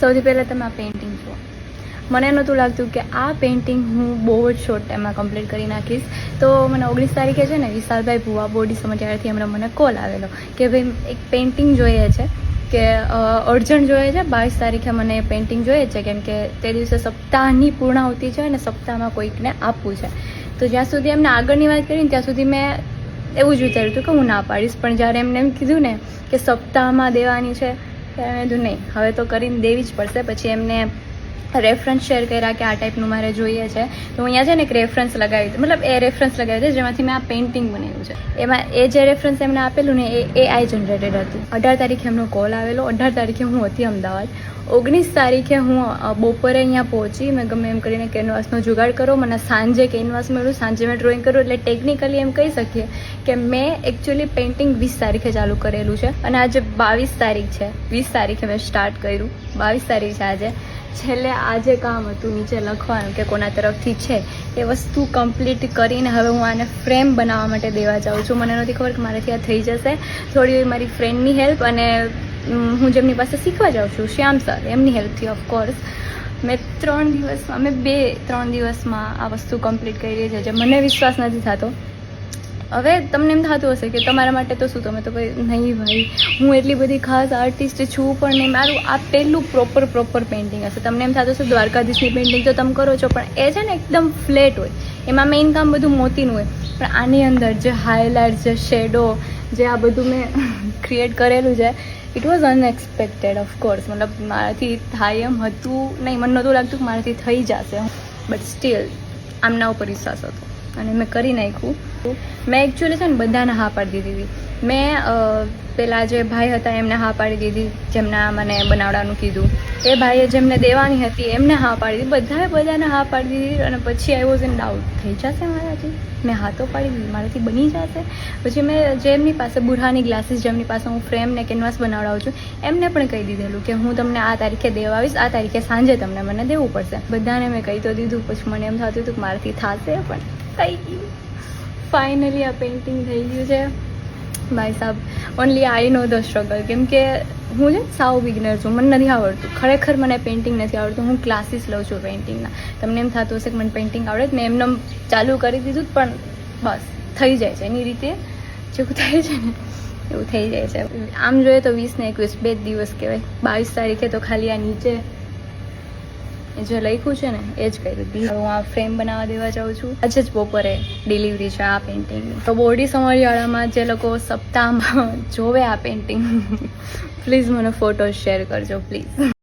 સૌથી પહેલાં તમે આ પેઇન્ટિંગ જુઓ. મને નહોતું લાગતું કે આ પેઇન્ટિંગ હું બહુ જ શોર્ટ ટાઈમમાં કમ્પ્લીટ કરી નાખીશ. તો મને 19 તારીખે છે ને વિશાલભાઈ ભુવા બોડી સમાચારથી હમણાં મને કોલ આવેલો કે ભાઈ એક પેઇન્ટિંગ જોઈએ છે, કે અર્જન્ટ જોઈએ છે. 22 તારીખે મને પેઇન્ટિંગ જોઈએ છે, કેમ કે તે દિવસે સપ્તાહની પૂર્ણાહુતિ છે અને સપ્તાહમાં કોઈકને આપવું છે. તો જ્યાં સુધી એમને આગળની વાત કરીને ત્યાં સુધી મેં એવું જ વિચાર્યું હતું કે હું ના પાડીશ, પણ જ્યારે એમને એમ કીધું ને કે સપ્તાહમાં દેવાની છે ત્યારે મેં કીધું નહીં, હવે તો કરીને દેવી જ પડશે. પછી એમને રેફરન્સ શેર કર્યા કે આ ટાઈપનું મારે જોઈએ છે. તો હું અહીંયા છે ને એક રેફરન્સ લગાવી હતી, મતલબ એ રેફરન્સ લગાવી હતી જેમાંથી મેં આ પેઇન્ટિંગ બનાવ્યું છે. એમાં એ જે રેફરન્સ એમને આપેલું ને એ AI જનરેટેડ હતું. 18 તારીખે એમનો કોલ આવેલો. 18 તારીખે હું હતી અમદાવાદ. 19 તારીખે હું બપોરે અહીંયા પહોંચી. મેં ગમે એમ કરીને કેનવાસનો જુગાડ કરો, મને સાંજે કેનવાસ મળ્યું, સાંજે મેં ડ્રોઈંગ કર્યું. એટલે ટેકનિકલી એમ કહી શકીએ કે મેં એકચ્યુઅલી પેઇન્ટિંગ 20 તારીખે ચાલુ કરેલું છે અને આજે 22 તારીખ છે. 20 તારીખે મેં સ્ટાર્ટ કર્યું, 22 તારીખ છે આજે. છેલ્લે આજે કામ હતું નીચે લખવાનું કે કોના તરફથી છે, એ વસ્તુ કમ્પ્લીટ કરીને હવે હું આને ફ્રેમ બનાવવા માટે દેવા જાઉં છું. મને નથી ખબર કે મારાથી આ થઈ જશે. થોડી મારી ફ્રેન્ડની હેલ્પ અને હું જેમની પાસે શીખવા જાઉં છું, શ્યામ સર, એમની હેલ્પથી ઓફકોર્સ મેં 2-3 દિવસમાં આ વસ્તુ કમ્પ્લીટ કરી છે, જે મને વિશ્વાસ નથી થતો. હવે તમને એમ થતું હશે કે તમારા માટે તો શું, તમે તો ભાઈ નહીં ભાઈ, હું એટલી બધી ખાસ આર્ટિસ્ટ છું પણ નહીં. મારું આ પહેલું પ્રોપર પેઇન્ટિંગ હશે. તમને એમ થતું હશે દ્વારકાધીશની પેઇન્ટિંગ તો તમે કરો છો, પણ એ છે ને એકદમ ફ્લેટ હોય, એમાં મેઇન કામ બધું મોતીનું હોય. પણ આની અંદર જે હાઇલાઇટ, જે શેડો, જે આ બધું મેં ક્રિએટ કરેલું છે, ઇટ વોઝ અનએક્સપેક્ટેડ ઓફકોર્સ. મતલબ મારાથી થાય એમ હતું નહીં, મને નહોતું લાગતું કે મારાથી થઈ જશે, બટ સ્ટીલ આમના ઉપર વિશ્વાસ હતો અને મેં કરી નાખ્યું. મેં એકચ્યુઅલી છે ને બધાને હા પાડી દીધી હતી. મેં પેલા જે ભાઈ હતા એમને હા પાડી દીધી, જેમને મને બનાવવાનું કીધું. એ ભાઈએ જેમને દેવાની હતી એમને હા પાડી દીધી. બધાને હા પાડી દીધી. અને પછી આઈ વોઝ ઇન ડાઉટ, થઈ જશે મારાથી? મેં હા તો પાડી દીધી, મારાથી બની જશે? પછી મેં જેમની પાસે બુરહાની ગ્લાસીસ, જેમની પાસે હું ફ્રેમ ને કેનવાસ બનાવડાવું છું, એમને પણ કહી દીધેલું કે હું તમને આ તારીખે દેવા આવીશ, આ તારીખે સાંજે તમને મને દેવું પડશે. બધાને મેં કહી તો દીધું. પછી મને એમ થતું હતું કે મારાથી થશે, પણ થઈ ગયું. ફાઇનલી આ પેઇન્ટિંગ થઈ ગયું છે. ભાઈ સાહેબ, only I know the struggle. કેમ કે હું છે સાવ બિગનર છું, મને નથી આવડતું, ખરેખર મને પેઇન્ટિંગ નથી આવડતું. હું ક્લાસીસ લઉં છું પેઇન્ટિંગના. તમને એમ થતું હશે કે મને પેઇન્ટિંગ આવડે, મેં એમને ચાલુ કરી દીધું, પણ બસ થઈ જાય છે એની રીતે. જેવું થાય છે ને એવું થઈ જાય છે. આમ જોઈએ તો 20 ને 21 2 જ દિવસ કહેવાય. 22 તારીખે તો ખાલી આ નીચે જે લખ્યું છે ને એ જ કર્યું હતું. હું આ ફ્રેમ બનાવવા દેવા જાઉં છું. આજે જ બપોરે ડિલિવરી છે આ પેઇન્ટિંગની. તો બોડી સમજવાળામાં જે લોકો સપ્તાહમાં જોવે આ પેઇન્ટિંગ, પ્લીઝ મને ફોટો શેર કરજો પ્લીઝ.